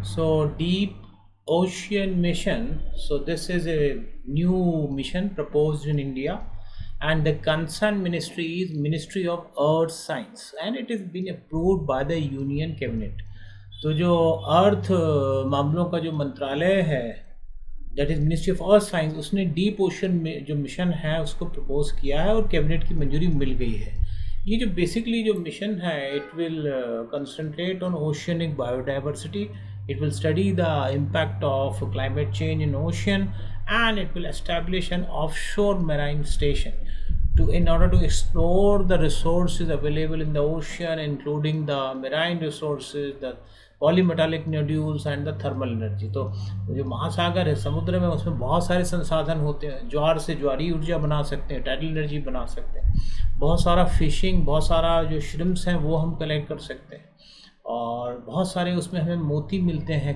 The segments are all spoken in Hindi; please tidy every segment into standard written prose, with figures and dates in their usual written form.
So Deep Ocean Mission. So this is a new mission proposed in India, and the concerned ministry is Ministry of Earth Science, and it is been approved by the Union Cabinet. तो जो अर्थ मामलों का जो मंत्रालय है, that is ministry of earth science, उसने डीप ओशन में जो मिशन है उसको प्रपोज किया है और कैबिनेट की मंजूरी मिल गई है। ये जो बेसिकली जो मिशन है, it will concentrate on oceanic biodiversity, it will study the impact of climate change in ocean, and it will establish an offshore marine station in order to explore the resources available in the ocean, including the marine resources, the polymetallic nodules and the thermal energy। तो जो महासागर है, समुद्र में, उसमें बहुत सारे संसाधन होते हैं। ज्वार से ज्वारीय ऊर्जा बना सकते हैं, टाइडल एनर्जी बना सकते हैं, बहुत सारा फिशिंग, बहुत सारा जो श्रिम्प्स हैं वो हम कलेक्ट कर सकते हैं, और बहुत सारे उसमें हमें मोती मिलते हैं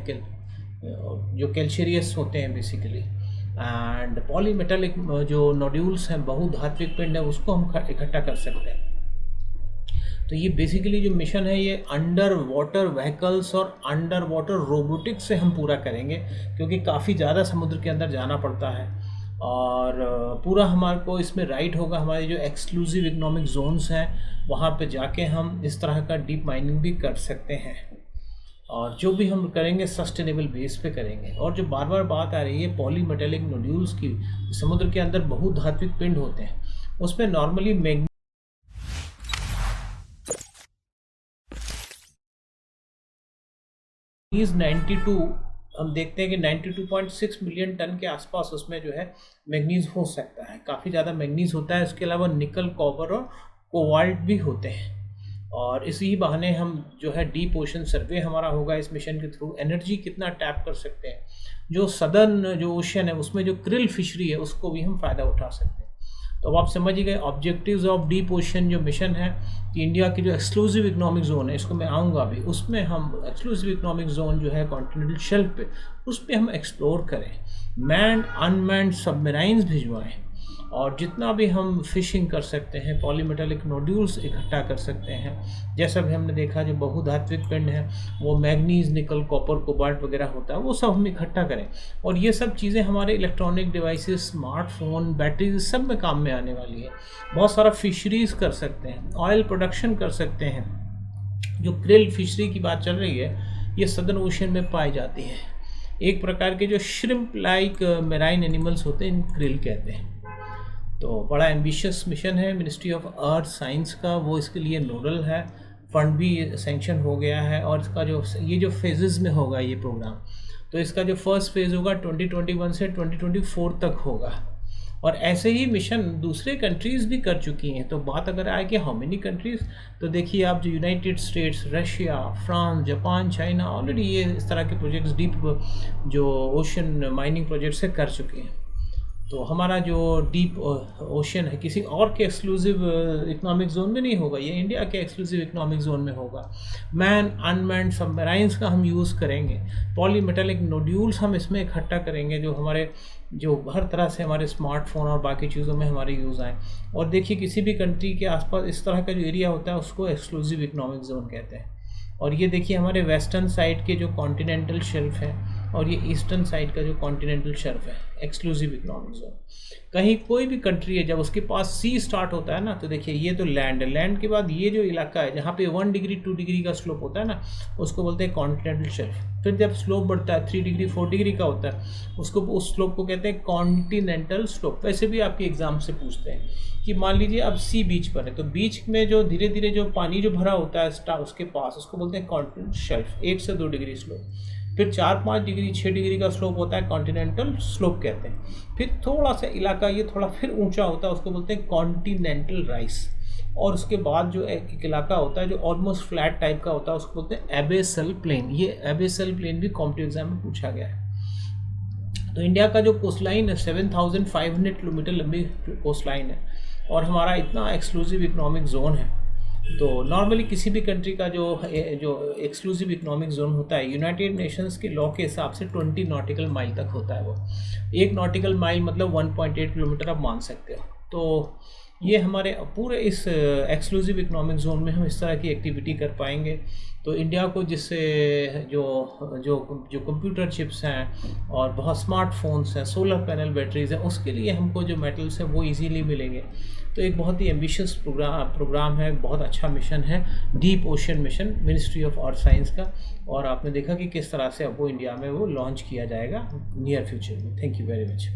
जो कैल्शियस होते हैं बेसिकली, एंड पॉलीमेटालिक जो नोड्यूल्स हैं, बहुधात्विक पिंड है, उसको हम इकट्ठा कर सकते हैं। तो ये बेसिकली जो मिशन है ये अंडर वाटर व्हीकल्स और अंडर वाटर रोबोटिक्स से हम पूरा करेंगे, क्योंकि काफ़ी ज़्यादा समुद्र के अंदर जाना पड़ता है, और पूरा हमारे को इसमें राइट होगा। हमारे जो एक्सक्लूसिव इकोनॉमिक जोन्स हैं वहाँ पे जाके हम इस तरह का डीप माइनिंग भी कर सकते हैं, और जो भी हम करेंगे सस्टेनेबल बेस पे करेंगे। और जो बार बार बात आ रही है पॉलीमेटेलिक नोड्यूल्स की, समुद्र के अंदर बहुधात्विक पिंड होते हैं, उसमें नॉर्मली मैग्नीज 92, हम देखते हैं कि 92.6 मिलियन टन के आसपास उसमें जो है मैग्नीज हो सकता है, काफ़ी ज़्यादा मैग्नीज होता है। इसके अलावा निकल, कॉपर और कोबाल्ट भी होते हैं, और इसी बहाने हम जो है डीप ओशन सर्वे हमारा होगा इस मिशन के थ्रू। एनर्जी कितना टैप कर सकते हैं, जो सदर्न जो ओशन है उसमें जो क्रिल फिशरी है उसको भी हम फ़ायदा उठा सकते हैं। तो अब आप समझ गए ऑब्जेक्टिव्स ऑफ डीप ओशन जो मिशन है, कि इंडिया की जो एक्सक्लूसिव इकोनॉमिक जोन है, इसको मैं आऊँगा अभी, उसमें हम एक्सक्लूसिव इकोनॉमिक जोन जो है कॉन्टिनेंटल शेल्फ पे, उस पर हम एक्सप्लोर करें, मैंड अनमैंड सबमराइन्स भिजवाएँ, और जितना भी हम फिशिंग कर सकते हैं, पॉलीमेटालिक नोड्यूल्स इकट्ठा कर सकते हैं। जैसा भी हमने देखा जो बहुधात्विक पिंड है वो मैग्नीज, निकल, कॉपर, कोबाल्ट वगैरह होता है, वो सब हम इकट्ठा करें, और ये सब चीज़ें हमारे इलेक्ट्रॉनिक डिवाइसेस, स्मार्टफोन, बैटरीज सब में काम में आने वाली है। बहुत सारा फिशरीज़ कर सकते हैं, ऑयल प्रोडक्शन कर सकते हैं। जो क्रिल फिशरी की बात चल रही है, ये सदर्न ओशन में पाई जाती है। एक प्रकार के जो श्रिम्प लाइक मेराइन एनिमल्स होते हैं, इन क्रिल कहते हैं। तो बड़ा एम्बिशियस मिशन है मिनिस्ट्री ऑफ अर्थ साइंस का, वो इसके लिए नोडल है। फंड भी सेंक्शन हो गया है, और इसका जो ये जो फेजेस में होगा ये प्रोग्राम, तो इसका जो फर्स्ट फेज़ होगा 2021 से 2024 तक होगा, और ऐसे ही मिशन दूसरे कंट्रीज़ भी कर चुकी हैं। तो बात अगर आए कि हाउ मेनी कंट्रीज़, तो देखिए आप, जो United states, Russia, France, Japan, China already ये इस तरह के प्रोजेक्ट्स डीप जो ओशन माइनिंग प्रोजेक्ट्स से कर चुके हैं। तो हमारा जो डीप ओशन है किसी और के एक्सक्लूसिव इकोनॉमिक जोन में नहीं होगा, ये इंडिया के एक्सक्लूसिव इकोनॉमिक जोन में होगा। मैन अनमैन्ड सबमराइन्स का हम यूज़ करेंगे, पॉलीमेटालिक नोड्यूल्स हम इसमें इकट्ठा करेंगे, जो हमारे जो हर तरह से हमारे स्मार्टफोन और बाकी चीज़ों में हमारे यूज़ आए। और देखिए किसी भी कंट्री के आसपास इस तरह का जो एरिया होता है उसको एक्सक्लूसिव इकोनॉमिक जोन कहते हैं। और ये देखिए हमारे वेस्टर्न साइड के जो कॉन्टिनेंटल शेल्फ है, और ये ईस्टर्न साइड का जो कॉन्टिनेंटल शेल्फ है, एक्सक्लूसिव इकोनॉमिक जोन। कहीं कोई भी कंट्री है, जब उसके पास सी स्टार्ट होता है ना, तो देखिए ये तो लैंड है, लैंड के बाद ये जो इलाका है जहाँ पे 1 डिग्री 2 डिग्री का स्लोप होता है ना, उसको बोलते हैं कॉन्टिनेंटल शेल्फ। फिर जब स्लोप बढ़ता है 3 डिग्री 4 डिग्री का होता है, उसको उस स्लोप को कहते हैं कॉन्टिनेंटल स्लोप। वैसे भी आपके एग्जाम से पूछते हैं कि मान लीजिए अब सी बीच पर है, तो बीच में जो धीरे धीरे जो पानी जो भरा होता है उसके पास, उसको बोलते हैं कॉन्टिनेंटल शेल्फ, 1 से 2 डिग्री स्लोप। फिर 4-5 डिग्री 6 डिग्री का स्लोप होता है, कॉन्टिनेंटल स्लोप कहते हैं। फिर थोड़ा सा इलाका ये थोड़ा फिर ऊंचा होता है, उसको बोलते हैं कॉन्टिनेंटल राइस। और उसके बाद जो एक इलाका होता है जो ऑलमोस्ट फ्लैट टाइप का होता है, उसको बोलते हैं एबेसल प्लेन। ये एबेसल प्लेन भी कॉम्पिटिटिव एग्जाम में पूछा गया है। तो इंडिया का जो कोस्ट लाइन है 7,500 किलोमीटर लंबी कोस्ट लाइन है, और हमारा इतना एक्सक्लूसिव इकोनॉमिक जोन है। तो नॉर्मली किसी भी कंट्री का जो एक्सक्लूसिव इकोनॉमिक जोन होता है, यूनाइटेड नेशंस के लॉ के हिसाब से 20 नॉटिकल माइल तक होता है। वो 1 नॉटिकल माइल मतलब 1.8 किलोमीटर आप मान सकते हो। तो ये हमारे पूरे इस एक्सक्लूसिव इकोनॉमिक जोन में हम इस तरह की एक्टिविटी कर पाएंगे। तो इंडिया को जिससे जो जो जो कंप्यूटर चिप्स हैं और बहुत स्मार्टफोन्स हैं, सोलर पैनल बैटरीज हैं, उसके लिए हमको जो मेटल्स हैं वो इजीली मिलेंगे। तो एक बहुत ही एम्बिशियस प्रोग्राम है, बहुत अच्छा मिशन है, deep ocean mission, ministry of earth science का। और आपने देखा कि किस तरह से अब वो इंडिया में वो लॉन्च किया जाएगा नियर फ्यूचर में। Thank you very much.